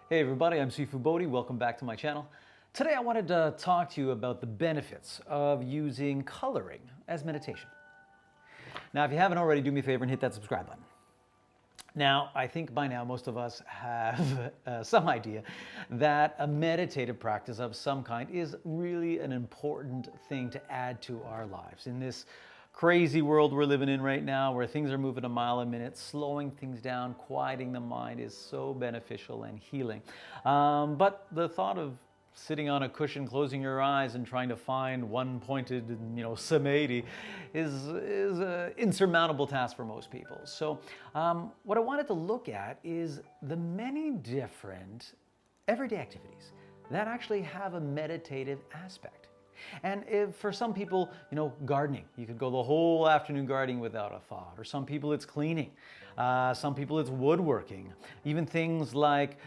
Hey everybody, I'm Bodhi. Welcome back to my channel. Today I wanted to talk to you about the benefits of using coloring as meditation. Now, if you haven't already, do me a favor and hit that subscribe button. Now, I think by now most of us have some idea that a meditative practice of some kind is really an important thing to add to our lives. In this crazy world we're living in right now, where things are moving a mile a minute, slowing things down, quieting the mind is so beneficial and healing. But the thought of sitting on a cushion, closing your eyes and trying to find one-pointed, samadhi is an insurmountable task for most people. So what I wanted to look at is the many different everyday activities that actually have a meditative aspect. And if for some people, gardening, you could go the whole afternoon gardening without a thought. Or some people it's cleaning. Some people it's woodworking. Even things like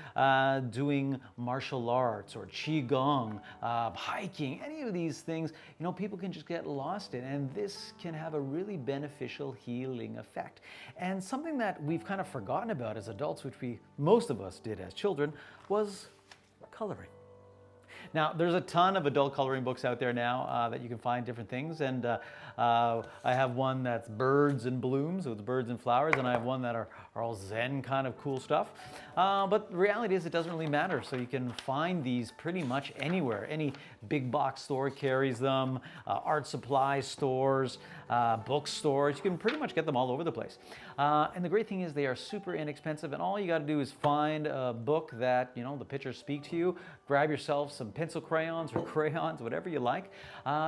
doing martial arts or qigong, hiking, any of these things, people can just get lost in. And this can have a really beneficial healing effect. And something that we've kind of forgotten about as adults, which most of us did as children, was coloring. Now, there's a ton of adult coloring books out there now that you can find different things. And I have one that's birds and blooms, so it's birds and flowers. And I have one that are all Zen kind of cool stuff. But the reality is it doesn't really matter. So you can find these pretty much anywhere. Any big box store carries them, art supply stores, bookstores. You can pretty much get them all over the place. And the great thing is they are super inexpensive. And all you got to do is find a book that, the pictures speak to you. Grab yourself some pencil crayons or crayons, whatever you like.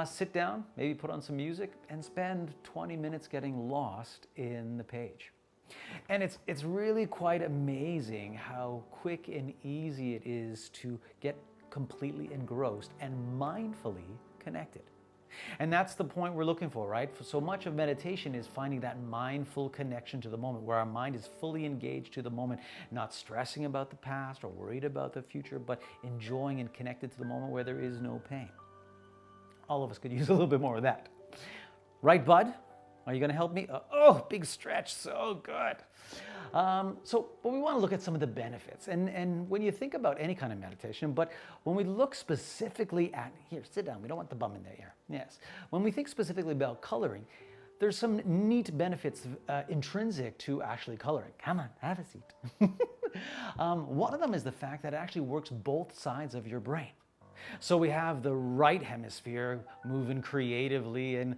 Sit down, maybe put on some music, and spend 20 minutes getting lost in the page. And it's really quite amazing how quick and easy it is to get completely engrossed and mindfully connected. And that's the point we're looking for, right? So much of meditation is finding that mindful connection to the moment, where our mind is fully engaged to the moment, not stressing about the past or worried about the future, but enjoying and connected to the moment where there is no pain. All of us could use a little bit more of that. Right, bud? Are you going to help me? Oh, big stretch. So good. But we want to look at some of the benefits. And when you think about any kind of meditation, but when we look specifically at, here, sit down. We don't want the bum in the ear. Yes. When we think specifically about coloring, there's some neat benefits intrinsic to actually coloring. Come on, have a seat. One of them is the fact that it actually works both sides of your brain. So we have the right hemisphere moving creatively and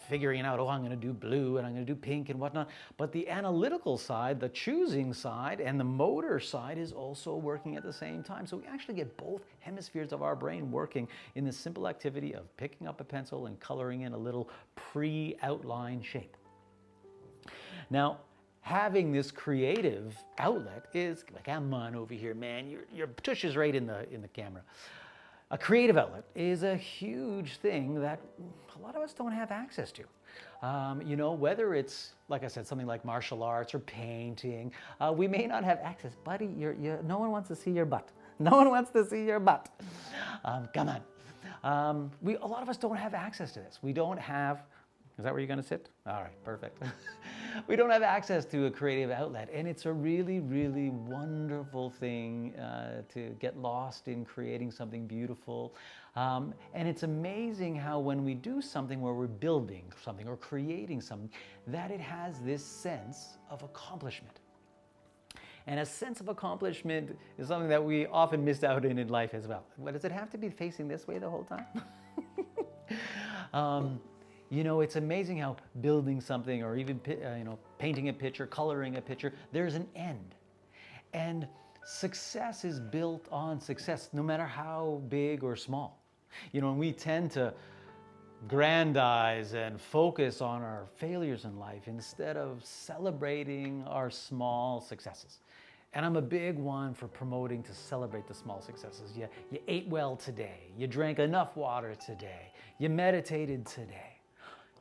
figuring out, I'm going to do blue and I'm going to do pink and whatnot. But the analytical side, the choosing side, and the motor side is also working at the same time. So we actually get both hemispheres of our brain working in the simple activity of picking up a pencil and coloring in a little pre-outlined shape. Now, having this creative outlet is like, come on over here, man. Your tush is right in the camera. A creative outlet is a huge thing that a lot of us don't have access to. Whether it's, like I said, something like martial arts or painting, we may not have access. Buddy, no one wants to see your butt. No one wants to see your butt. Come on. A lot of us don't have access to this. We don't have. Is that where you're going to sit? All right, perfect. We don't have access to a creative outlet, and it's a really, really wonderful thing to get lost in creating something beautiful. And it's amazing how when we do something where we're building something or creating something, that it has this sense of accomplishment. And a sense of accomplishment is something that we often miss out in life as well. What, does it have to be facing this way the whole time? It's amazing how building something or even, painting a picture, coloring a picture, there's an end. And success is built on success, no matter how big or small. And we tend to grandize and focus on our failures in life instead of celebrating our small successes. And I'm a big one for promoting to celebrate the small successes. You ate well today. You drank enough water today. You meditated today.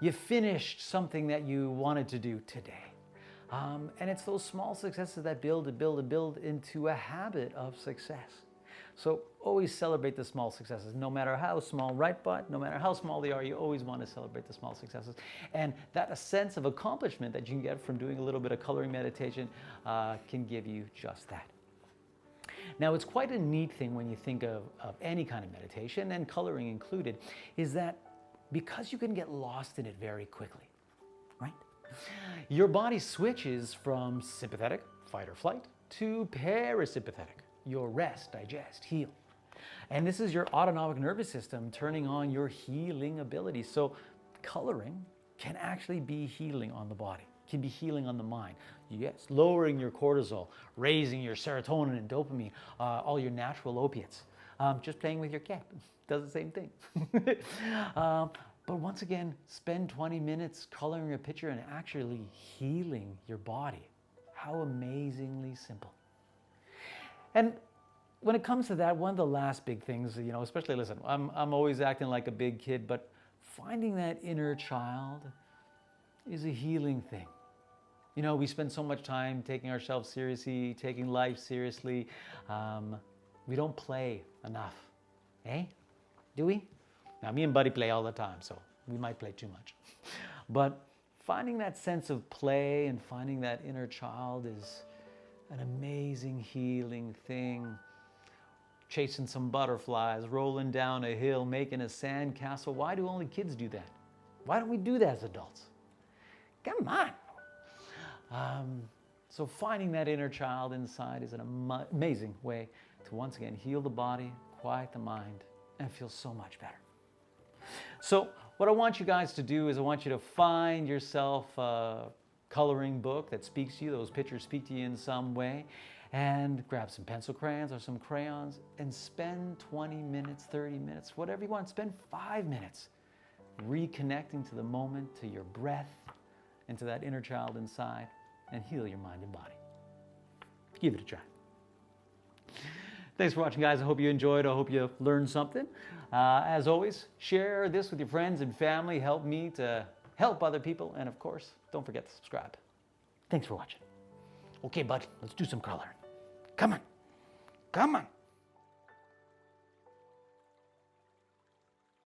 You finished something that you wanted to do today. And it's those small successes that build into a habit of success. So always celebrate the small successes, no matter how small, right? But no matter how small they are, you always want to celebrate the small successes. And that a sense of accomplishment that you can get from doing a little bit of coloring meditation can give you just that. Now, it's quite a neat thing when you think of any kind of meditation, and coloring included, is that because you can get lost in it very quickly, right? Your body switches from sympathetic, fight or flight, to parasympathetic, your rest, digest, heal. And this is your autonomic nervous system turning on your healing ability. So coloring can actually be healing on the body, can be healing on the mind. Yes, lowering your cortisol, raising your serotonin and dopamine, all your natural opiates. Just playing with your cat does the same thing. But once again, spend 20 minutes coloring a picture and actually healing your body. How amazingly simple. And when it comes to that, one of the last big things, especially, listen, I'm always acting like a big kid, but finding that inner child is a healing thing. We spend so much time taking ourselves seriously, taking life seriously. We don't play enough, eh? Do we? Now, me and Buddy play all the time, so we might play too much. But finding that sense of play and finding that inner child is an amazing healing thing. Chasing some butterflies, rolling down a hill, making a sand castle. Why do only kids do that? Why don't we do that as adults? Come on. So finding that inner child inside is an amazing way to once again heal the body, quiet the mind, and feel so much better. So what I want you guys to do is I want you to find yourself a coloring book that speaks to you, those pictures speak to you in some way, and grab some pencil crayons or some crayons and spend 20 minutes, 30 minutes, whatever you want. Spend 5 minutes reconnecting to the moment, to your breath, and to that inner child inside, and heal your mind and body. Give it a try. Thanks for watching, guys. I hope you enjoyed. I hope you learned something. As always, share this with your friends and family. Help me to help other people. And of course, don't forget to subscribe. Thanks for watching. Okay, bud, let's do some coloring. Come on. Come on.